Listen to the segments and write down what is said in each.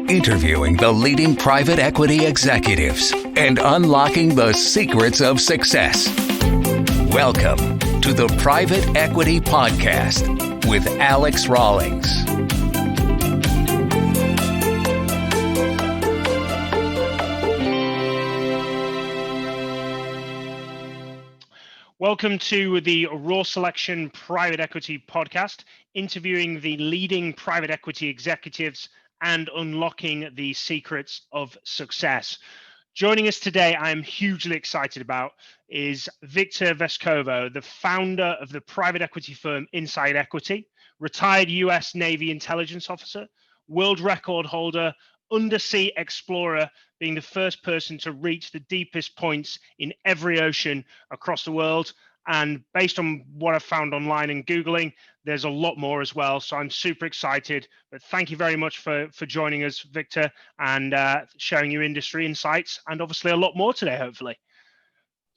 interviewing the leading private equity executives and unlocking the secrets of success. Welcome to the Private Equity Podcast with Alex Rawlings. Welcome to the Raw Selection Private Equity Podcast, interviewing the leading private equity executives and unlocking the secrets of success. Joining us today, I'm hugely excited about, is Victor Vescovo, the founder of the private equity firm Inside Equity, retired US Navy intelligence officer, world record holder, undersea explorer, being the first person to reach the deepest points in every ocean across the world. And based on what I've found online and Googling, there's a lot more as well. So I'm super excited. But thank you very much for joining us, Victor, and sharing your industry insights, and obviously a lot more today, hopefully.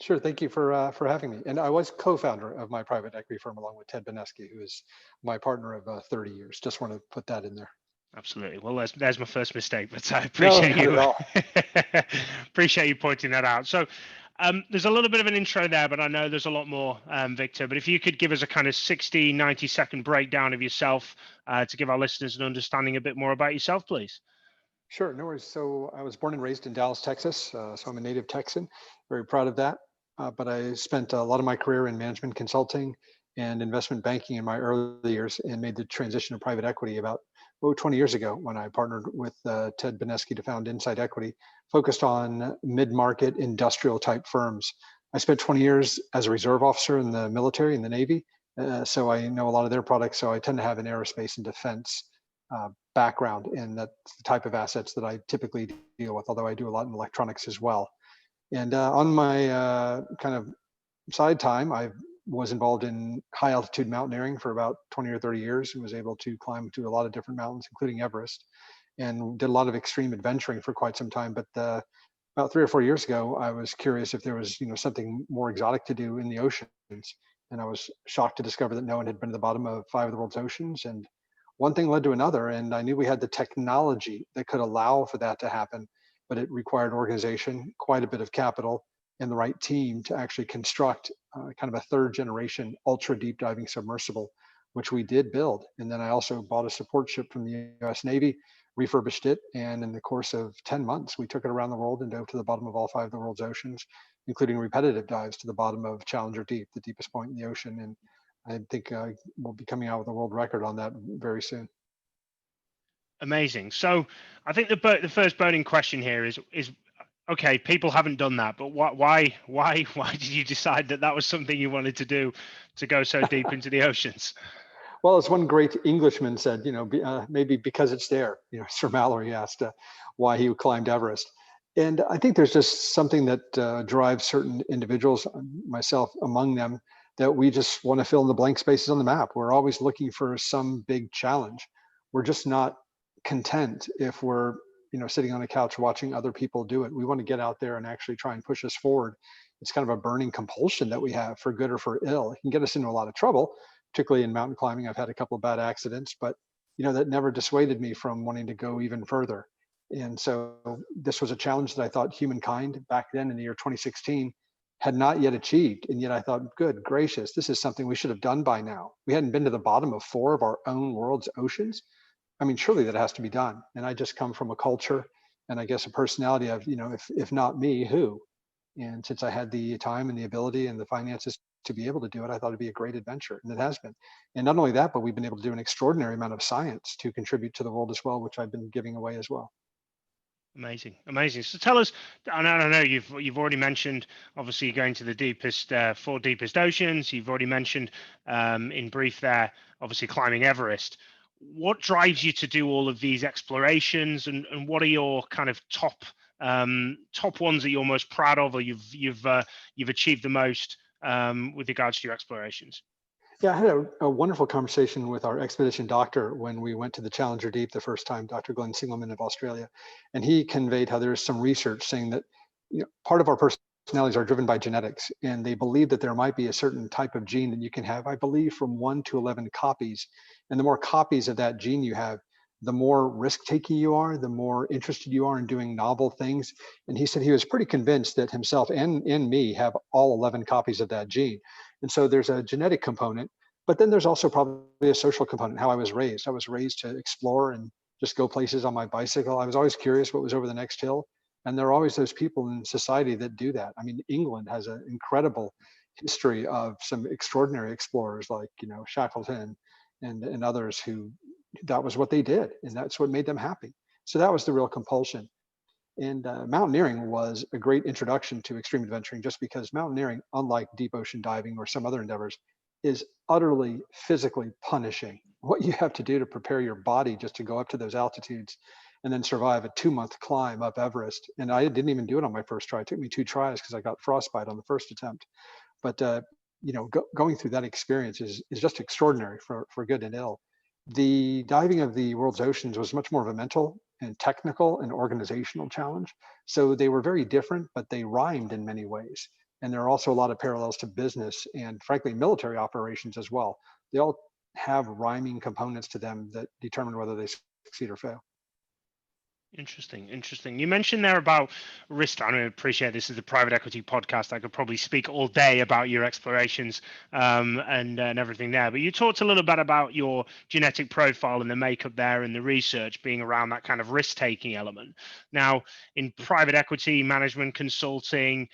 Sure. Thank you for having me. And I was co-founder of my private equity firm along with Ted Beneski, who is my partner of 30 years. Just want to put that in there. Absolutely. Well, there's my first mistake, but I appreciate appreciate you pointing that out. So there's a little bit of an intro there, but I know there's a lot more, Victor. But if you could give us a kind of 60, 90-second breakdown of yourself to give our listeners an understanding a bit more about yourself, please. Sure, no worries. So I was born and raised in Dallas, Texas. So I'm a native Texan, very proud of that. But I spent a lot of my career in management consulting and investment banking in my early years, and made the transition to private equity about 20 years ago when I partnered with Ted Beneski to found Inside Equity, focused on mid-market industrial type firms. I spent 20 years as a reserve officer in the military, in the Navy, so I know a lot of their products. So I tend to have an aerospace and defense background, and that's the type of assets that I typically deal with, although I do a lot in electronics as well. And on my kind of side time, I was involved in high altitude mountaineering for about 20 or 30 years, and was able to climb to a lot of different mountains, including Everest, and did a lot of extreme adventuring for quite some time. But about 3 or 4 years ago, I was curious if there was something more exotic to do in the oceans. And I was shocked to discover that no one had been to the bottom of 5 of the world's oceans. And one thing led to another, and I knew we had the technology that could allow for that to happen, but it required organization, quite a bit of capital, and the right team to actually construct kind of a third generation ultra deep diving submersible, which we did build. And then I also bought a support ship from the US Navy, refurbished it, and in the course of 10 months, we took it around the world and dove to the bottom of all 5 of the world's oceans, including repetitive dives to the bottom of Challenger Deep, the deepest point in the ocean. And I think we'll be coming out with a world record on that very soon. Amazing. So I think the first burning question here is okay, people haven't done that, but why did you decide that was something you wanted to do, to go so deep into the oceans? Well, as one great Englishman said, maybe because it's there. Sir Mallory asked why he climbed Everest. And I think there's just something that drives certain individuals, myself among them, that we just want to fill in the blank spaces on the map. We're always looking for some big challenge. We're just not content if we're sitting on a couch watching other people do it. We want to get out there and actually try and push us forward. It's kind of a burning compulsion that we have, for good or for ill. It can get us into a lot of trouble, particularly in mountain climbing. I've had a couple of bad accidents, but that never dissuaded me from wanting to go even further. And so this was a challenge that I thought humankind back then in the year 2016 had not yet achieved. And yet I thought, good gracious, this is something we should have done by now. We hadn't been to the bottom of 4 of our own world's oceans. I mean, surely that has to be done. And I just come from a culture and I guess a personality of, if not me, who? And since I had the time and the ability and the finances to be able to do it, I thought it'd be a great adventure. And it has been. And not only that, but we've been able to do an extraordinary amount of science to contribute to the world as well, which I've been giving away as well. Amazing. So tell us, I know you've already mentioned, obviously, going to the deepest, 4 deepest oceans. You've already mentioned in brief there, obviously climbing Everest. What drives you to do all of these explorations, and what are your kind of top ones that you're most proud of, or you've achieved the most with regards to your explorations? Yeah, I had a wonderful conversation with our expedition doctor when we went to the Challenger Deep the first time, Dr. Glenn Singelman of Australia, and he conveyed how there's some research saying that part of our personalities are driven by genetics, and they believe that there might be a certain type of gene that you can have, I believe, from 1 to 11 copies. And the more copies of that gene you have, the more risk-taking you are, the more interested you are in doing novel things. And he said he was pretty convinced that himself and me have all 11 copies of that gene. And so there's a genetic component, but then there's also probably a social component, how I was raised. I was raised to explore and just go places on my bicycle. I was always curious what was over the next hill. And there are always those people in society that do that. I mean, England has an incredible history of some extraordinary explorers like, Shackleton and others who that was what they did. And that's what made them happy. So that was the real compulsion. And mountaineering was a great introduction to extreme adventuring just because mountaineering, unlike deep ocean diving or some other endeavors, is utterly physically punishing. What you have to do to prepare your body just to go up to those altitudes and then survive a 2-month climb up Everest. And I didn't even do it on my first try. It took me 2 tries because I got frostbite on the first attempt. But going through that experience is just extraordinary for good and ill. The diving of the world's oceans was much more of a mental and technical and organizational challenge. So they were very different, but they rhymed in many ways. And there are also a lot of parallels to business and frankly, military operations as well. They all have rhyming components to them that determine whether they succeed or fail. Interesting. You mentioned there about risk. I appreciate this is a private equity podcast. I could probably speak all day about your explorations and everything there. But you talked a little bit about your genetic profile and the makeup there and the research being around that kind of risk-taking element. Now, in private equity management consulting,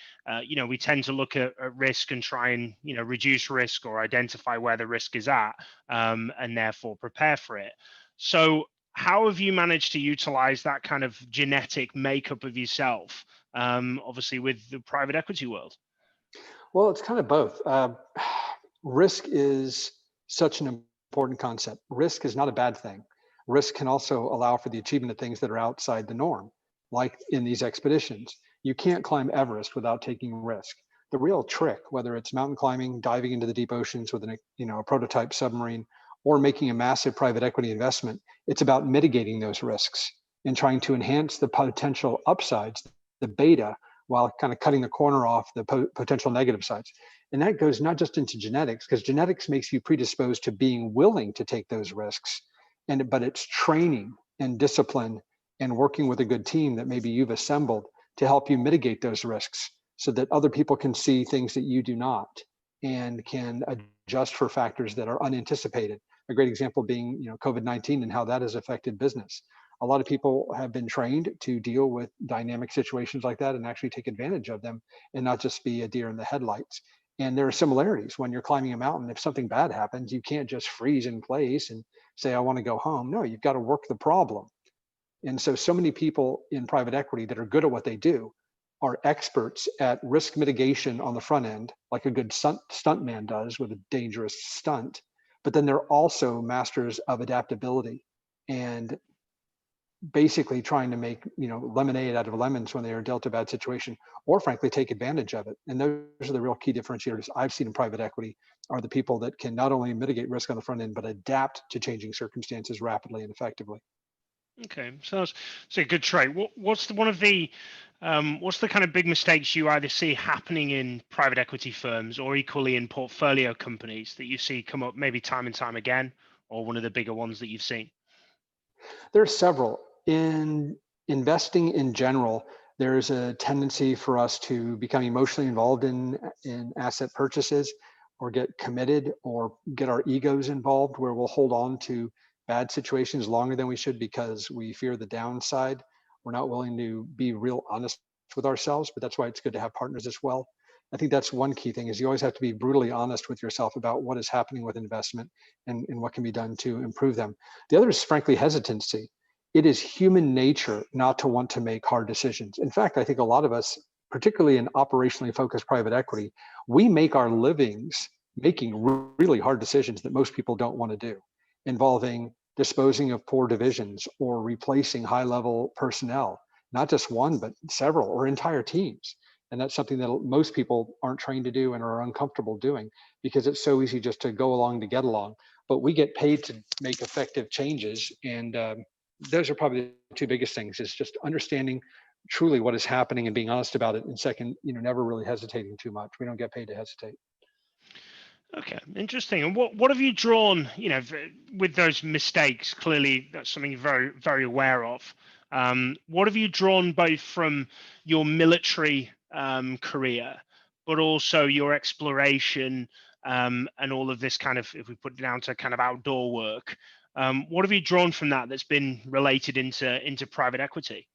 we tend to look at risk and try and reduce risk or identify where the risk is at and therefore prepare for it. So how have you managed to utilize that kind of genetic makeup of yourself, obviously with the private equity world? Well, it's kind of both. Risk is such an important concept. Risk is not a bad thing. Risk can also allow for the achievement of things that are outside the norm, like in these expeditions. You can't climb Everest without taking risk. The real trick, whether it's mountain climbing, diving into the deep oceans with a prototype submarine, or making a massive private equity investment, it's about mitigating those risks and trying to enhance the potential upsides, the beta, while kind of cutting the corner off the potential negative sides. And that goes not just into genetics, because genetics makes you predisposed to being willing to take those risks, but it's training and discipline and working with a good team that maybe you've assembled to help you mitigate those risks so that other people can see things that you do not and can adjust for factors that are unanticipated. A great example being, COVID-19 and how that has affected business. A lot of people have been trained to deal with dynamic situations like that and actually take advantage of them and not just be a deer in the headlights. And there are similarities when you're climbing a mountain. If something bad happens, you can't just freeze in place and say, I want to go home. No, you've got to work the problem. And so many people in private equity that are good at what they do are experts at risk mitigation on the front end, like a good stunt man does with a dangerous stunt. But then they're also masters of adaptability and basically trying to make lemonade out of lemons when they are dealt a bad situation, or frankly take advantage of it. And those are the real key differentiators I've seen in private equity, are the people that can not only mitigate risk on the front end, but adapt to changing circumstances rapidly and effectively. Okay, so that's a good trait. What's the kind of big mistakes you either see happening in private equity firms or equally in portfolio companies that you see come up maybe time and time again, or one of the bigger ones that you've seen? There are several. In investing in general, there's a tendency for us to become emotionally involved in asset purchases or get committed or get our egos involved, where we'll hold on to bad situations longer than we should because we fear the downside. We're not willing to be real honest with ourselves, but that's why it's good to have partners as well. I think that's one key thing, is you always have to be brutally honest with yourself about what is happening with investment and what can be done to improve them. The other is frankly hesitancy. It is human nature not to want to make hard decisions. In fact, I think a lot of us, particularly in operationally focused private equity, we make our livings making really hard decisions that most people don't want to do, involving disposing of poor divisions or replacing high-level personnel, not just one, but several or entire teams. And that's something that most people aren't trained to do and are uncomfortable doing because it's so easy just to go along to get along. But we get paid to make effective changes. And those are probably the two biggest things, is just understanding truly what is happening and being honest about it. And second, never really hesitating too much. We don't get paid to hesitate. Okay, interesting. And what have you drawn, with those mistakes? Clearly, that's something you're very, very aware of. What have you drawn both from your military career, but also your exploration and all of this kind of, if we put it down to kind of outdoor work? What have you drawn from that that's been related into private equity?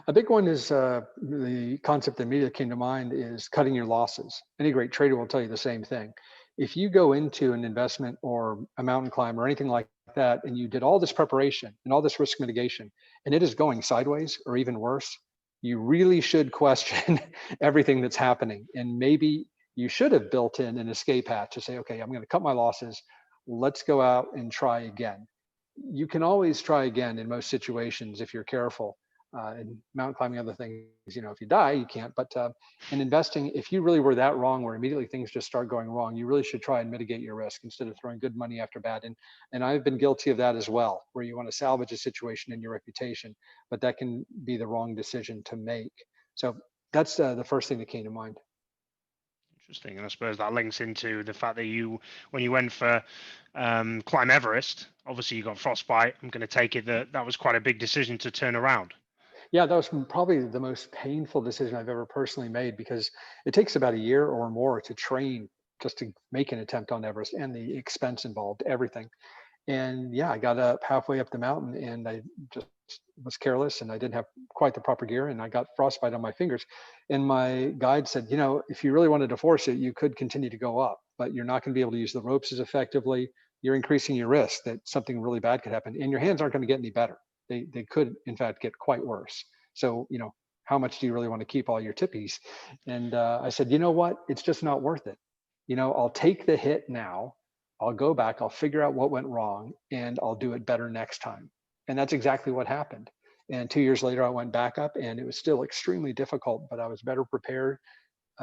A big one is the concept that immediately came to mind is cutting your losses. Any great trader will tell you the same thing. If you go into an investment or a mountain climb or anything like that, and you did all this preparation and all this risk mitigation, and it is going sideways or even worse, you really should question everything that's happening. And maybe you should have built in an escape hatch to say, okay, I'm going to cut my losses. Let's go out and try again. You can always try again in most situations if you're careful. And mountain climbing, other things, if you die, you can't. But in investing, if you really were that wrong, where immediately things just start going wrong, you really should try and mitigate your risk instead of throwing good money after bad. And I've been guilty of that as well, where you want to salvage a situation and your reputation, but that can be the wrong decision to make. So that's the first thing that came to mind. Interesting. And I suppose that links into the fact that when you went for climb Everest, obviously you got frostbite. I'm going to take it that that was quite a big decision to turn around. Yeah, that was probably the most painful decision I've ever personally made because it takes about a year or more to train just to make an attempt on Everest and the expense involved, everything. And yeah, I got up halfway up the mountain and I just was careless and I didn't have quite the proper gear and I got frostbite on my fingers. And my guide said, if you really wanted to force it, you could continue to go up, but you're not going to be able to use the ropes as effectively. You're increasing your risk that something really bad could happen and your hands aren't going to get any better. They could in fact get quite worse. So, how much do you really want to keep all your tippies? And I said, you know what? It's just not worth it. I'll take the hit now. I'll go back, I'll figure out what went wrong, and I'll do it better next time. And that's exactly what happened. And 2 years later, I went back up, and it was still extremely difficult, but I was better prepared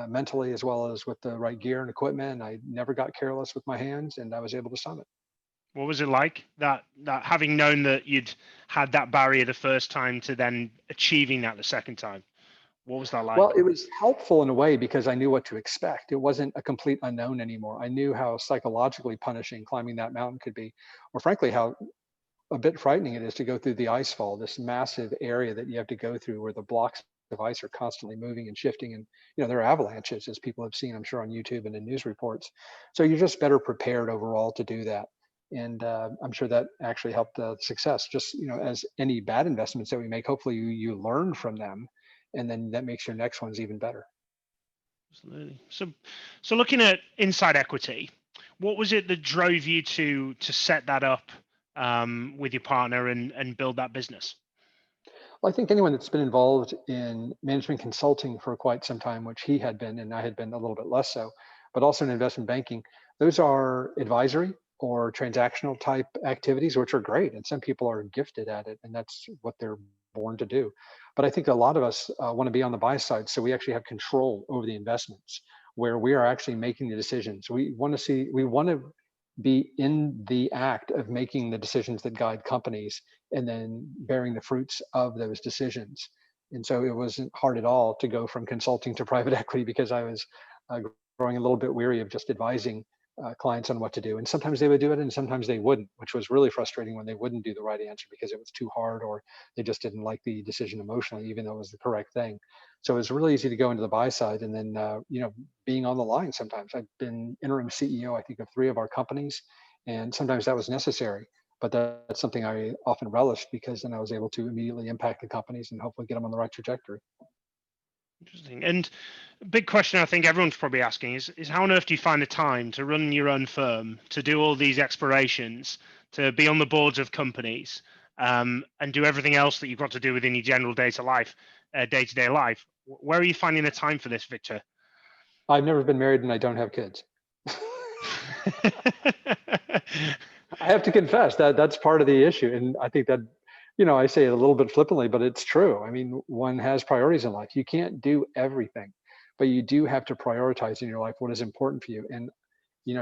mentally as well as with the right gear and equipment. I never got careless with my hands, and I was able to summit. What was it like that having known that you'd had that barrier the first time to then achieving that the second time? What was that Well, like? it was helpful in a way because I knew what to expect. It wasn't a complete unknown anymore. I knew how psychologically punishing climbing that mountain could be, or frankly, how a bit frightening it is to go through the ice fall, this massive area that you have to go through where the blocks of ice are constantly moving and shifting. And, there are avalanches, as people have seen, I'm sure, on YouTube and in news reports. So you're just better prepared overall to do that. And I'm sure that actually helped success. Just, as any bad investments that we make, hopefully you learn from them. And then that makes your next ones even better. Absolutely. So looking at inside equity, what was it that drove you to set that up with your partner and build that business? Well, I think anyone that's been involved in management consulting for quite some time, which he had been, and I had been a little bit less so, but also in investment banking, those are advisory or transactional type activities, which are great. And some people are gifted at it, and that's what they're born to do. But I think a lot of us want to be on the buy side. So we actually have control over the investments where we are actually making the decisions. We want to be in the act of making the decisions that guide companies and then bearing the fruits of those decisions. And so it wasn't hard at all to go from consulting to private equity because I was growing a little bit weary of just advising clients on what to do. And sometimes they would do it and sometimes they wouldn't, which was really frustrating when they wouldn't do the right answer because it was too hard or they just didn't like the decision emotionally, even though it was the correct thing. So it was really easy to go into the buy side and then, being on the line sometimes. I've been interim CEO, I think, of 3 of our companies, and sometimes that was necessary. But that's something I often relished because then I was able to immediately impact the companies and hopefully get them on the right trajectory. Interesting. And a big question I think everyone's probably asking is how on earth do you find the time to run your own firm, to do all these explorations, to be on the boards of companies, and do everything else that you've got to do within your general day-to-day life? Where are you finding the time for this, Victor? I've never been married and I don't have kids. I have to confess that that's part of the issue. And I think that, I say it a little bit flippantly, but it's true. I mean, one has priorities in life. You can't do everything, but you do have to prioritize in your life what is important for you. And,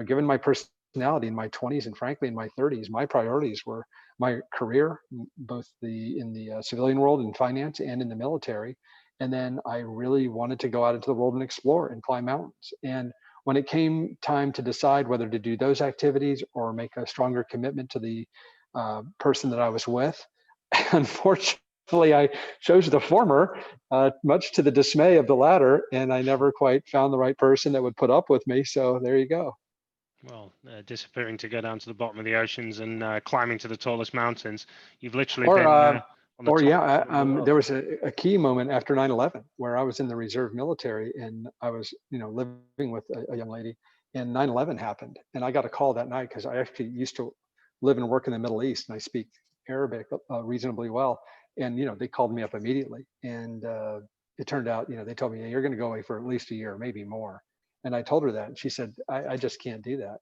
given my personality in my 20s and frankly in my 30s, my priorities were my career, both in the civilian world in finance and in the military. And then I really wanted to go out into the world and explore and climb mountains. And when it came time to decide whether to do those activities or make a stronger commitment to the person that I was with, unfortunately, I chose the former, much to the dismay of the latter, and I never quite found the right person that would put up with me. So there you go. Well, disappearing to go down to the bottom of the oceans and climbing to the tallest mountains. You've literally Or, been on the or top yeah, of the world. there was a key moment after 9/11 where I was in the reserve military and I was, living with a young lady, and 9/11 happened, and I got a call that night because I actually used to live and work in the Middle East, and I speak Arabic reasonably well, and they called me up immediately, and it turned out, they told me, "Yeah, you're going to go away for at least a year, maybe more," and I told her that, and she said, "I just can't do that."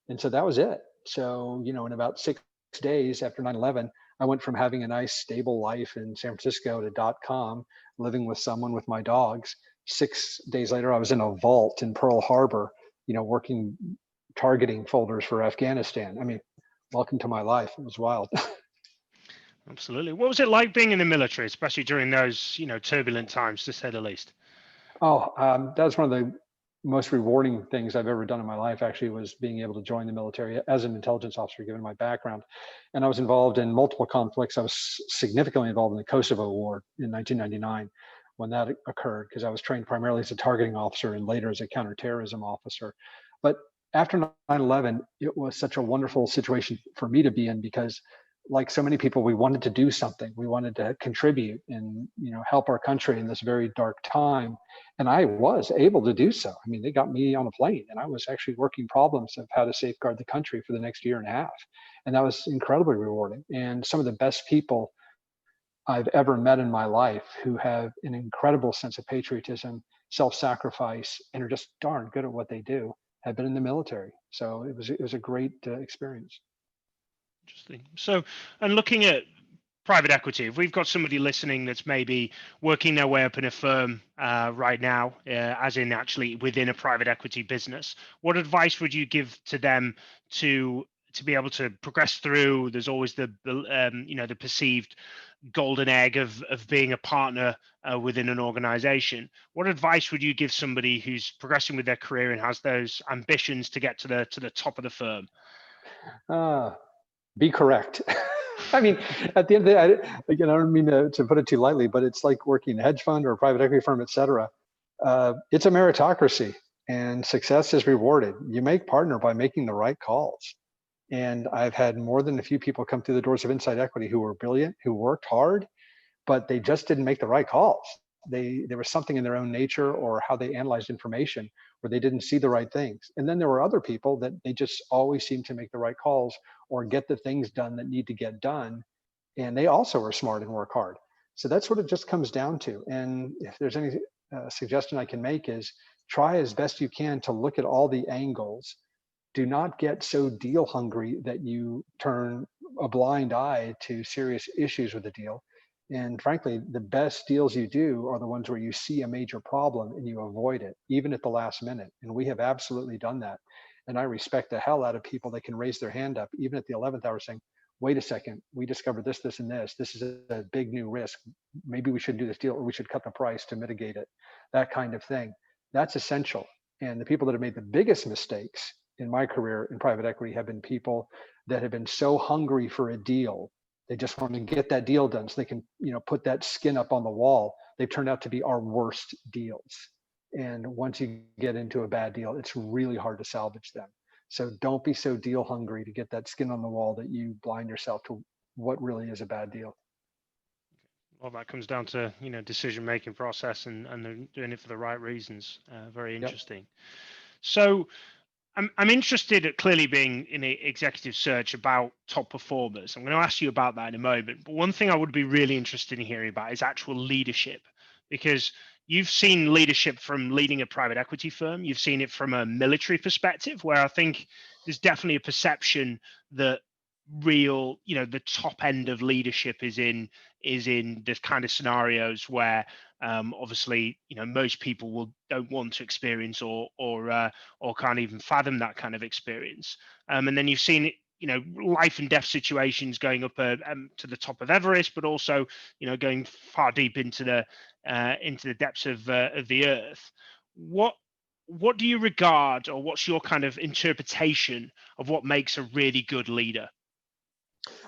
And so that was it. So in about 6 days after 9/11. I went from having a nice stable life in San Francisco to .com, living with someone with my dogs. 6 days later, I was in a vault in Pearl Harbor, working targeting folders for Afghanistan. I mean, welcome to my life. It was wild. Absolutely. What was it like being in the military, especially during those, turbulent times, to say the least? Oh, that was one of the most rewarding things I've ever done in my life, actually, was being able to join the military as an intelligence officer, given my background. And I was involved in multiple conflicts. I was significantly involved in the Kosovo War in 1999 when that occurred, because I was trained primarily as a targeting officer and later as a counter-terrorism officer. But after 9/11, it was such a wonderful situation for me to be in because, like so many people, we wanted to do something. We wanted to contribute and help our country in this very dark time, and I was able to do so. I mean, they got me on a plane, and I was actually working problems of how to safeguard the country for the next year and a half, and that was incredibly rewarding. And some of the best people I've ever met in my life, who have an incredible sense of patriotism, self-sacrifice, and are just darn good at what they do, have been in the military. So it was a great experience. Interesting. So, and looking at private equity, if we've got somebody listening that's maybe working their way up in a firm right now, as in actually within a private equity business, what advice would you give to them to be able to progress through? There's always the perceived golden egg of being a partner within an organization. What advice would you give somebody who's progressing with their career and has those ambitions to get to the top of the firm? Uh, be correct. I mean, at the end of the day, again, I don't mean to put it too lightly, but it's like working in a hedge fund or a private equity firm, et cetera. It's a meritocracy, and success is rewarded. You make partner by making the right calls. And I've had more than a few people come through the doors of Inside Equity who were brilliant, who worked hard, but they just didn't make the right calls. There was something in their own nature or how they analyzed information where they didn't see the right things. And then there were other people that they just always seemed to make the right calls or get the things done that need to get done. And they also are smart and work hard. So that's what it just comes down to. And if there's any suggestion I can make, is try as best you can to look at all the angles. Do not get so deal hungry that you turn a blind eye to serious issues with the deal. And frankly, the best deals you do are the ones where you see a major problem and you avoid it, even at the last minute. And we have absolutely done that. And I respect the hell out of people that can raise their hand up, even at the 11th hour, saying, wait a second, we discovered this, this, and this. This is a big new risk. Maybe we should do this deal, or we should cut the price to mitigate it. That kind of thing. That's essential. And the people that have made the biggest mistakes in my career in private equity have been people that have been so hungry for a deal. They just want to get that deal done so they can, put that skin up on the wall. They've turned out to be our worst deals. And once you get into a bad deal, it's really hard to salvage them. So don't be so deal hungry to get that skin on the wall that you blind yourself to what really is a bad deal. Well, that comes down to decision-making process and they're doing it for the right reasons. Very Yep. interesting. So I'm interested at clearly being in an executive search about top performers. I'm going to ask you about that in a moment. But one thing I would be really interested in hearing about is actual leadership, because you've seen leadership from leading a private equity firm. You've seen it from a military perspective, where I think there's definitely a perception that the top end of leadership is in this kind of scenarios where obviously most people don't want to experience or can't even fathom that kind of experience, and then you've seen it, life and death situations going up to the top of Everest, but also going far deep into the depths of the earth. What what do you regard, or what's your kind of interpretation of what makes a really good leader?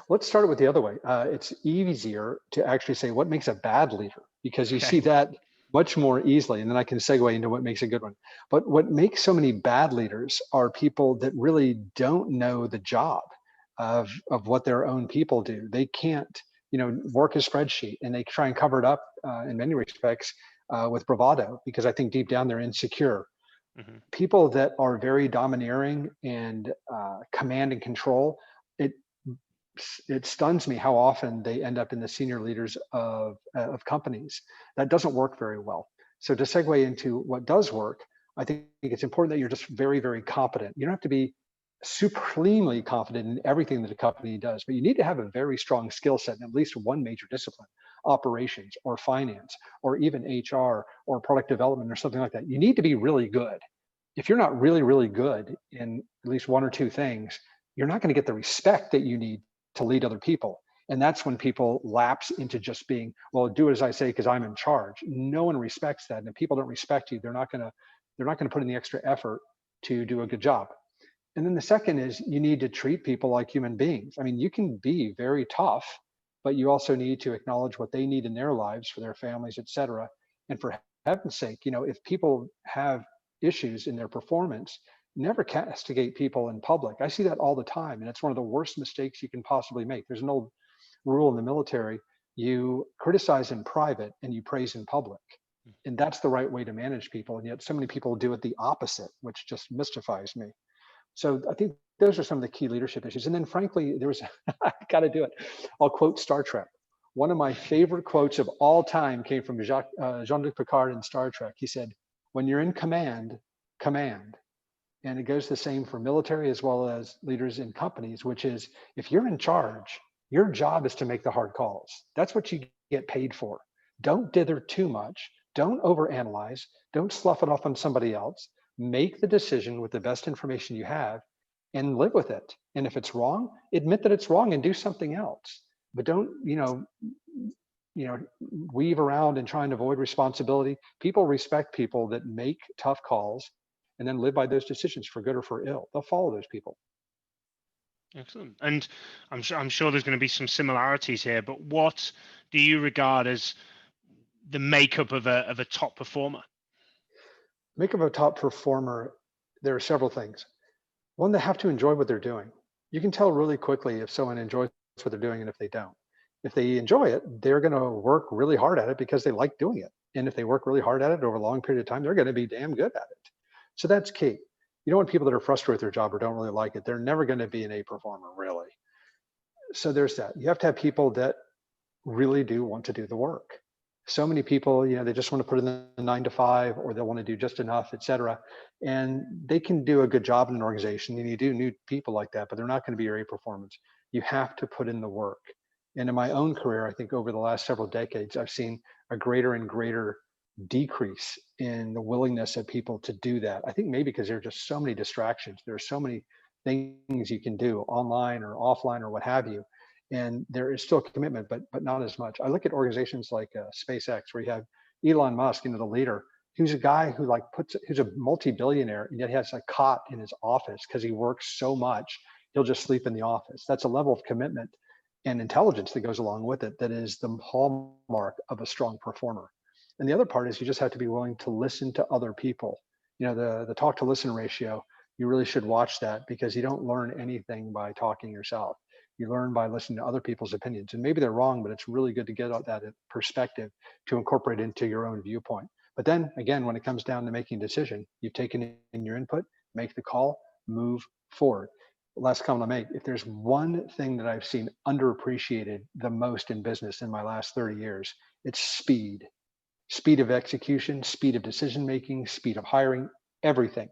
Let's start it with the other way. It's easier to actually say what makes a bad leader, because you see Okay. that much more easily, and then I can segue into what makes a good one. But what makes so many bad leaders are people that really don't know the job of what their own people do. They can't, work a spreadsheet, and they try and cover it up in many respects with bravado, because I think deep down they're insecure. Hmm. People that are very domineering and command and control, it it stuns me how often they end up in the senior leaders of companies. That doesn't work very well. So to segue into what does work, I think it's important that you're just very, very competent. You don't have to be supremely confident in everything that a company does, but you need to have a very strong skill set in at least one major discipline: operations or finance or even HR or product development or something like that. You need to be really good. If you're not really, really good in at least one or two things, you're not going to get the respect that you need to lead other people. And that's when people lapse into just being, well, do as I say because I'm in charge. No one respects that. And if people don't respect you, they're not going to put in the extra effort to do a good job. And then the second is you need to treat people like human beings. I mean, you can be very tough, but you also need to acknowledge what they need in their lives for their families, et cetera. And for heaven's sake, if people have issues in their performance, never castigate people in public. I see that all the time. And it's one of the worst mistakes you can possibly make. There's an old rule in the military: you criticize in private and you praise in public. And that's the right way to manage people. And yet so many people do it the opposite, which just mystifies me. So I think those are some of the key leadership issues. And then frankly, there was, I got to do it. I'll quote Star Trek. One of my favorite quotes of all time came from Jean-Luc Picard in Star Trek. He said, "When you're in command, command." And it goes the same for military as well as leaders in companies, which is if you're in charge, your job is to make the hard calls. That's what you get paid for. Don't dither too much. Don't overanalyze. Don't slough it off on somebody else. Make the decision with the best information you have and live with it. And if it's wrong, admit that it's wrong and do something else. But don't, weave around and try and avoid responsibility. People respect people that make tough calls and then live by those decisions for good or for ill. They'll follow those people. Excellent. And I'm sure there's going to be some similarities here, but what do you regard as the makeup of a top performer? Make of a top performer, there are several things. One, they have to enjoy what they're doing. You can tell really quickly if someone enjoys what they're doing and if they don't. If they enjoy it, they're going to work really hard at it because they like doing it. And if they work really hard at it over a long period of time, they're going to be damn good at it. So that's key. You don't want people that are frustrated with their job or don't really like it. They're never going to be an A performer, really. So there's that. You have to have people that really do want to do the work. So many people, they just want to put in the 9 to 5, or they'll want to do just enough, et cetera. And they can do a good job in an organization. And you do need people like that, but they're not going to be your A performance. You have to put in the work. And in my own career, I think over the last several decades, I've seen a greater and greater decrease in the willingness of people to do that. I think maybe because there are just so many distractions. There are so many things you can do online or offline or what have you. And there is still commitment, but not as much. I look at organizations like SpaceX, where you have Elon Musk, the leader, who's a guy who who's a multi-billionaire, and yet he has a cot in his office because he works so much. He'll just sleep in the office. That's a level of commitment and intelligence that goes along with it that is the hallmark of a strong performer. And the other part is you just have to be willing to listen to other people. The talk to listen ratio, you really should watch that, because you don't learn anything by talking yourself. You learn by listening to other people's opinions. And maybe they're wrong, but it's really good to get out that perspective to incorporate into your own viewpoint. But then again, when it comes down to making a decision, you've taken in your input, make the call, move forward. Last comment I'll make: if there's one thing that I've seen underappreciated the most in business in my last 30 years, it's speed. Speed of execution, speed of decision making, speed of hiring, everything.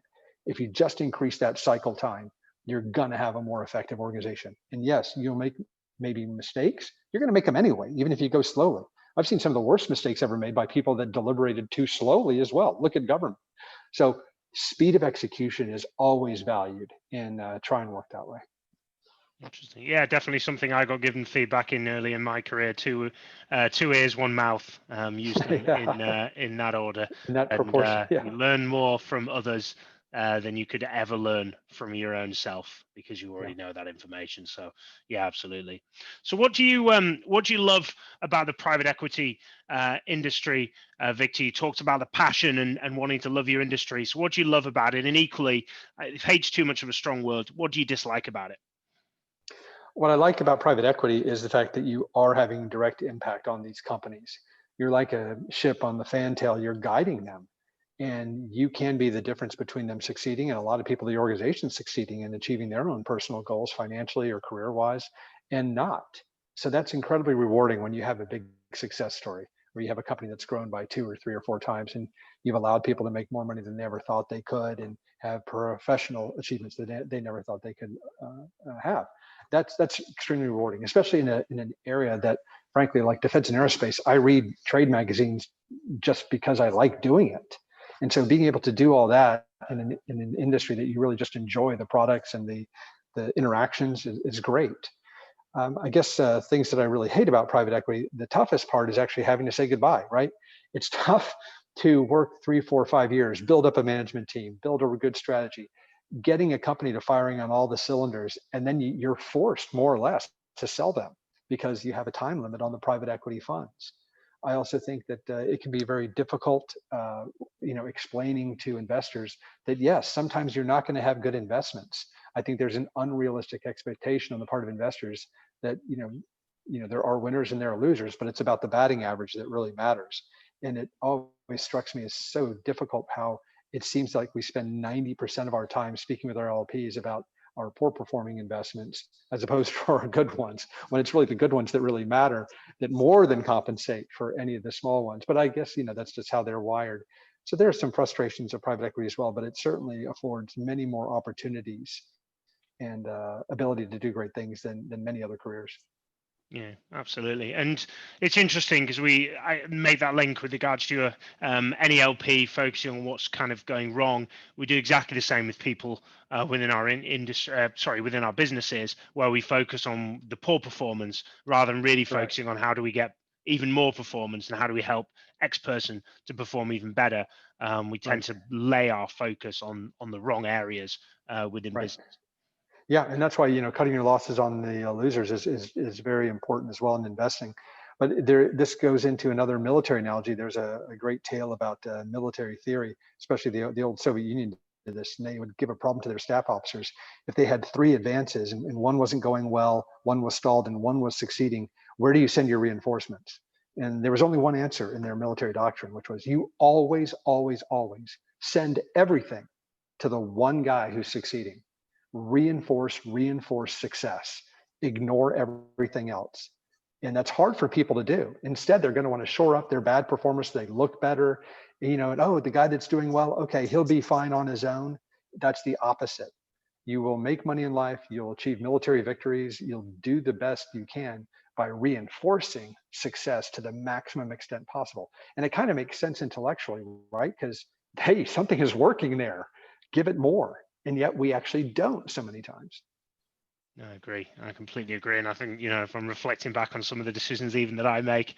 If you just increase that cycle time, you're going to have a more effective organization. And yes, you'll make maybe mistakes. You're going to make them anyway, even if you go slowly. I've seen some of the worst mistakes ever made by people that deliberated too slowly as well. Look at government. So speed of execution is always valued, and try and work that way. Interesting. Yeah, definitely something I got given feedback in early in my career. Two ears, one mouth. Used Yeah, in that order, in that and proportion. Yeah. you learn more from others than you could ever learn from your own self because you Yeah. already know that information. So, yeah, absolutely. So, what do you love about the private equity industry, Victor? You talked about the passion and wanting to love your industry. So, what do you love about it? And equally, if hate's too much of a strong word, what do you dislike about it? What I like about private equity is the fact that you are having direct impact on these companies. You're like a ship on the fantail, you're guiding them. And you can be the difference between them succeeding and a lot of people, the organization succeeding and achieving their own personal goals financially or career wise and not. So that's incredibly rewarding when you have a big success story where you have a company that's grown by two or three or four times and you've allowed people to make more money than they ever thought they could and have professional achievements that they never thought they could have. That's extremely rewarding, especially in an area that, frankly, like defense and aerospace. I read trade magazines just because I like doing it, and so being able to do all that in an industry that you really just enjoy the products and the interactions is great. I guess things that I really hate about private equity, the toughest part is actually having to say goodbye, right? It's tough to work 3, 4, 5 years, build up a management team, build a good strategy, getting a company to firing on all the cylinders, and then you're forced more or less to sell them because you have a time limit on the private equity funds. I also think that it can be very difficult, explaining to investors that yes, sometimes you're not going to have good investments. I think there's an unrealistic expectation on the part of investors that there are winners and there are losers, but it's about the batting average that really matters. And it always strikes me as so difficult how it seems like we spend 90% of our time speaking with our LPs about our poor performing investments as opposed to our good ones, when it's really the good ones that really matter, that more than compensate for any of the small ones. But I guess, that's just how they're wired. So there are some frustrations of private equity as well, but it certainly affords many more opportunities and ability to do great things than many other careers. Yeah, absolutely. And it's interesting because I made that link with regards to your any LP focusing on what's kind of going wrong. We do exactly the same with people within our industry, within our businesses, where we focus on the poor performance rather than really Correct. focusing on how do we get even more performance and how do we help X person to perform even better. We tend Right. to lay our focus on the wrong areas within Right. business. Yeah, and that's why cutting your losses on the losers is very important as well in investing. But this goes into another military analogy. There's a great tale about military theory, especially the old Soviet Union did this, and they would give a problem to their staff officers if they had three advances and one wasn't going well, one was stalled, and one was succeeding. Where do you send your reinforcements? And there was only one answer in their military doctrine, which was you always, always, always send everything to the one guy who's succeeding. Reinforce success, ignore everything else. And that's hard for people to do. Instead, they're going to want to shore up their bad performance so they look better. And oh, the guy that's doing well, okay, he'll be fine on his own. That's the opposite. You will make money in life, you'll achieve military victories, you'll do the best you can by reinforcing success to the maximum extent possible. And it kind of makes sense intellectually, right? Because hey, something is working there, give it more. And yet we actually don't so many times. No, I agree. I completely agree, and I think if I'm reflecting back on some of the decisions even that I make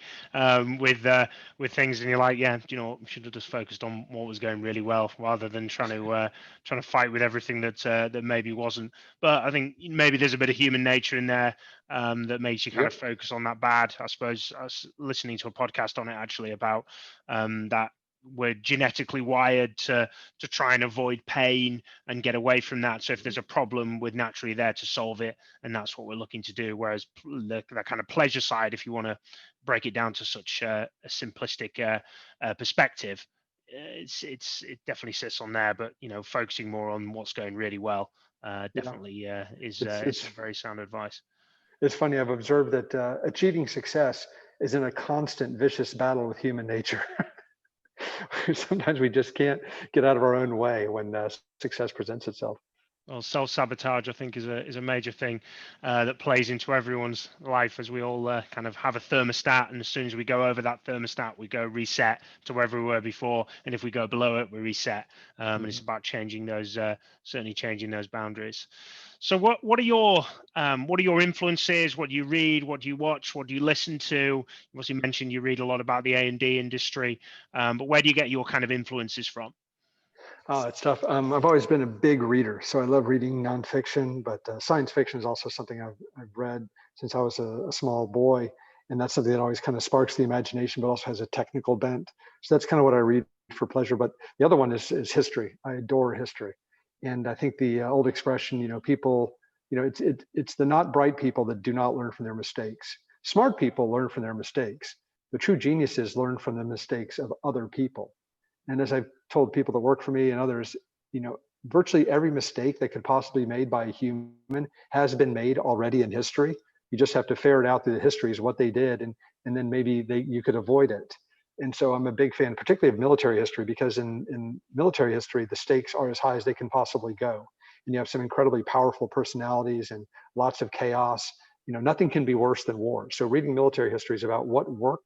with things, and you're like, yeah, do you know what? We should have just focused on what was going really well rather than trying to fight with everything that maybe wasn't. But I think maybe there's a bit of human nature in there that makes you kind of Yep. focus on that bad. I suppose I was listening to a podcast on it actually about that we're genetically wired to try and avoid pain and get away from that. So if there's a problem, we're naturally there to solve it, and that's what we're looking to do. Whereas that kind of pleasure side, if you want to break it down to such a simplistic perspective, it definitely sits on there. But focusing more on what's going really well Yeah. definitely It's is it's very sound advice. it's funny. I've observed that achieving success is in a constant vicious battle with human nature. Sometimes we just can't get out of our own way when success presents itself. Well, self-sabotage, I think, is a major thing that plays into everyone's life, as we all kind of have a thermostat, and as soon as we go over that thermostat, we go reset to wherever we were before, and if we go below it, we reset. And it's about changing those, certainly changing those boundaries. So, what are your influences? What do you read? What do you watch? What do you listen to? You obviously mentioned you read a lot about the A&D industry, but where do you get your kind of influences from? It's tough. I've always been a big reader, so I love reading nonfiction, but science fiction is also something I've read since I was a small boy. And that's something that always kind of sparks the imagination, but also has a technical bent. So that's kind of what I read for pleasure. But the other one is history. I adore history. And I think the old expression, people, it's the not bright people that do not learn from their mistakes. Smart people learn from their mistakes. The true geniuses learn from the mistakes of other people. And as I've told people that work for me and others, virtually every mistake that could possibly be made by a human has been made already in history. You just have to ferret out through the histories what they did, and then maybe you could avoid it. And so I'm a big fan, particularly of military history, because in military history, the stakes are as high as they can possibly go. And you have some incredibly powerful personalities and lots of chaos. Nothing can be worse than war. So reading military history is about what worked,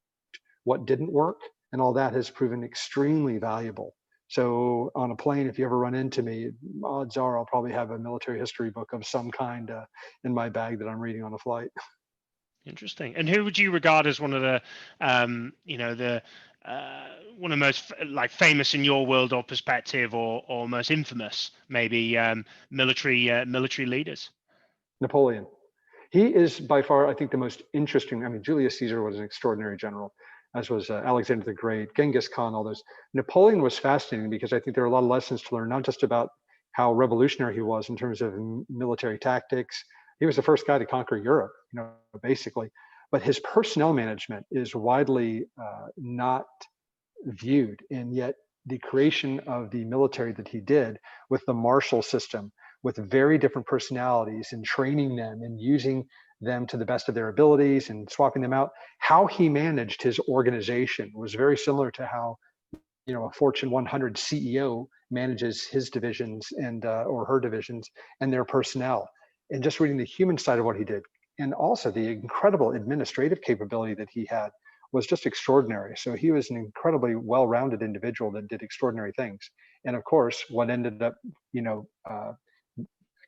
what didn't work, and all that has proven extremely valuable. So on a plane, if you ever run into me, odds are I'll probably have a military history book of some kind in my bag that I'm reading on a flight. Interesting. And who would you regard as one of the, the one of the most like famous in your world or perspective, or most infamous, maybe military leaders? Napoleon. He is by far, I think, the most interesting. I mean, Julius Caesar was an extraordinary general, as was Alexander the Great, Genghis Khan, all those. Napoleon was fascinating because I think there are a lot of lessons to learn, not just about how revolutionary he was in terms of military tactics. He was the first guy to conquer Europe, basically. But his personnel management is widely not viewed, and yet the creation of the military that he did with the martial system, with very different personalities, and training them and using them to the best of their abilities and swapping them out, how he managed his organization was very similar to how a Fortune 100 CEO manages his divisions and or her divisions and their personnel. And just reading the human side of what he did, and also the incredible administrative capability that he had, was just extraordinary. So he was an incredibly well-rounded individual that did extraordinary things. And of course, what ended up,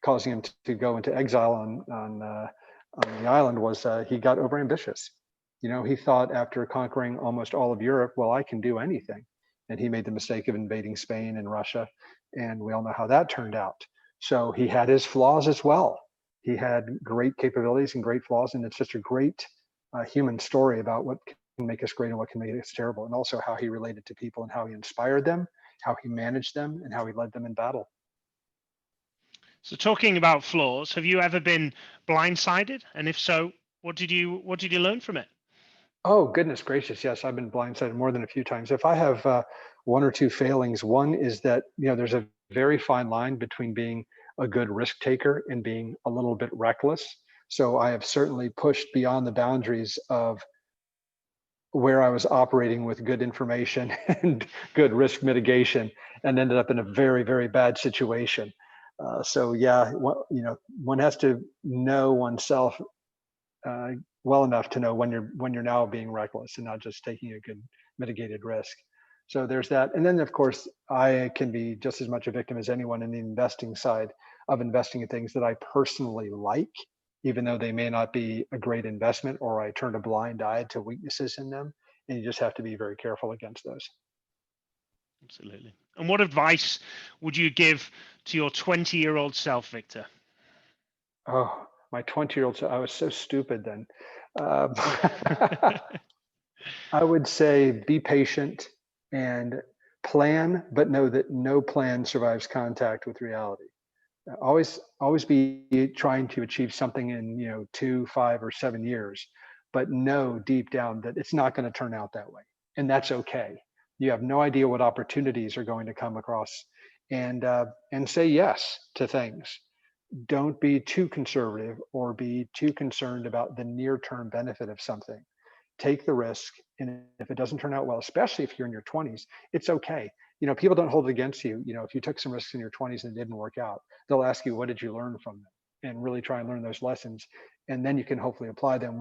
causing him to go into exile on the island was he got overambitious. He thought after conquering almost all of Europe, well, I can do anything. And he made the mistake of invading Spain and Russia. And we all know how that turned out. So he had his flaws as well. He had great capabilities and great flaws. And it's just a great human story about what can make us great and what can make us terrible. And also how he related to people and how he inspired them, how he managed them, and how he led them in battle. So, talking about flaws, have you ever been blindsided? And if so, what did you learn from it? Oh, goodness gracious. Yes, I've been blindsided more than a few times. If I have one or two failings, one is that, there's a very fine line between being a good risk taker and being a little bit reckless. So I have certainly pushed beyond the boundaries of where I was operating with good information and good risk mitigation, and ended up in a very, very bad situation. So yeah, one has to know oneself uh, well enough to know when you're now being reckless and not just taking a good mitigated risk. So there's that, and then of course I can be just as much a victim as anyone in the investing side of investing in things that I personally like, even though they may not be a great investment, or I turn a blind eye to weaknesses in them, and you just have to be very careful against those. Absolutely. And what advice would you give to your 20-year-old self, Victor? Oh, my 20-year-old, so I was so stupid then. Um, I would say be patient and plan, but know that no plan survives contact with reality. Always be trying to achieve something in 2, 5, or 7 years, but know deep down that it's not going to turn out that way, and that's okay. You have no idea what opportunities are going to come across, and say yes to things. Don't be too conservative or be too concerned about the near term benefit of something. Take the risk. And if it doesn't turn out well, especially if you're in your 20s, it's okay. people don't hold it against you. If you took some risks in your 20s and it didn't work out, they'll ask you, what did you learn from them? And really try and learn those lessons. And then you can hopefully apply them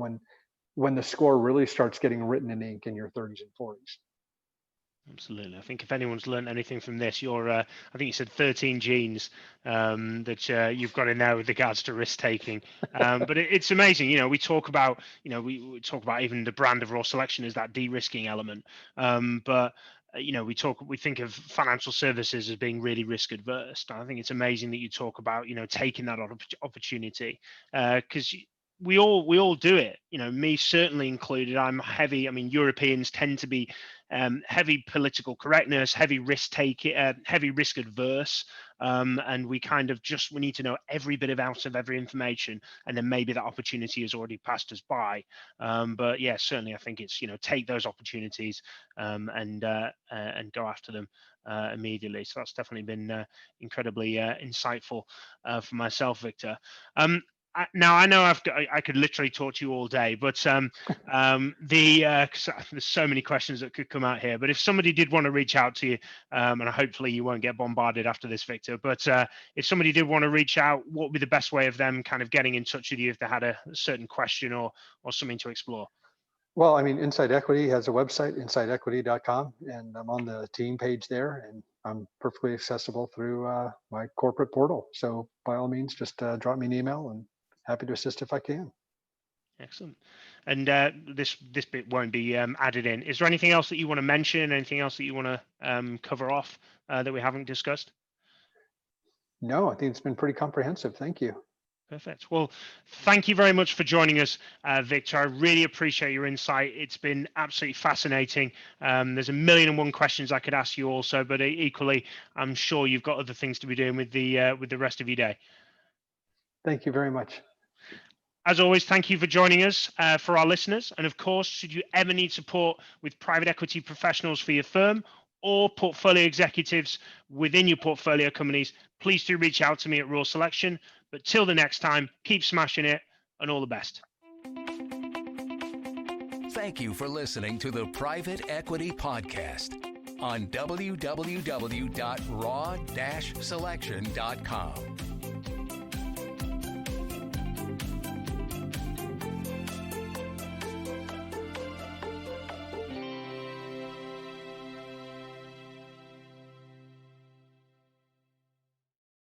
when the score really starts getting written in ink in your 30s and 40s. Absolutely. I think if anyone's learned anything from this, I think you said 13 genes that you've got in there with regards to risk taking. But it's amazing. We talk about, we talk about even the brand of Raw Selection as that de-risking element. But we think of financial services as being really risk adverse. And I think it's amazing that you talk about, taking that opportunity, because we all do it, me certainly included. I'm heavy. I mean, Europeans tend to be heavy political correctness, heavy risk adverse, and we kind of we need to know every bit of every information, and then maybe that opportunity has already passed us by. But yeah, certainly I think it's take those opportunities and go after them immediately. So that's definitely been incredibly insightful for myself, Victor. Now I know I could literally talk to you all day, but there's so many questions that could come out here. But if somebody did want to reach out to you, and hopefully you won't get bombarded after this, Victor, but if somebody did want to reach out, what would be the best way of them kind of getting in touch with you if they had a certain question or something to explore? Well, I mean, Insight Equity has a website, insightequity.com, and I'm on the team page there, and I'm perfectly accessible through my corporate portal. So by all means, just drop me an email, and happy to assist if I can. Excellent. And this bit won't be added in. Is there anything else that you want to mention? Anything else that you want to cover off that we haven't discussed? No, I think it's been pretty comprehensive. Thank you. Perfect. Well, thank you very much for joining us, Victor. I really appreciate your insight. It's been absolutely fascinating. There's a million and one questions I could ask you also, but equally, I'm sure you've got other things to be doing with the rest of your day. Thank you very much. As always, thank you for joining us for our listeners. And of course, should you ever need support with private equity professionals for your firm or portfolio executives within your portfolio companies, please do reach out to me at Raw Selection. But till the next time, keep smashing it and all the best. Thank you for listening to the Private Equity Podcast on www.raw-selection.com.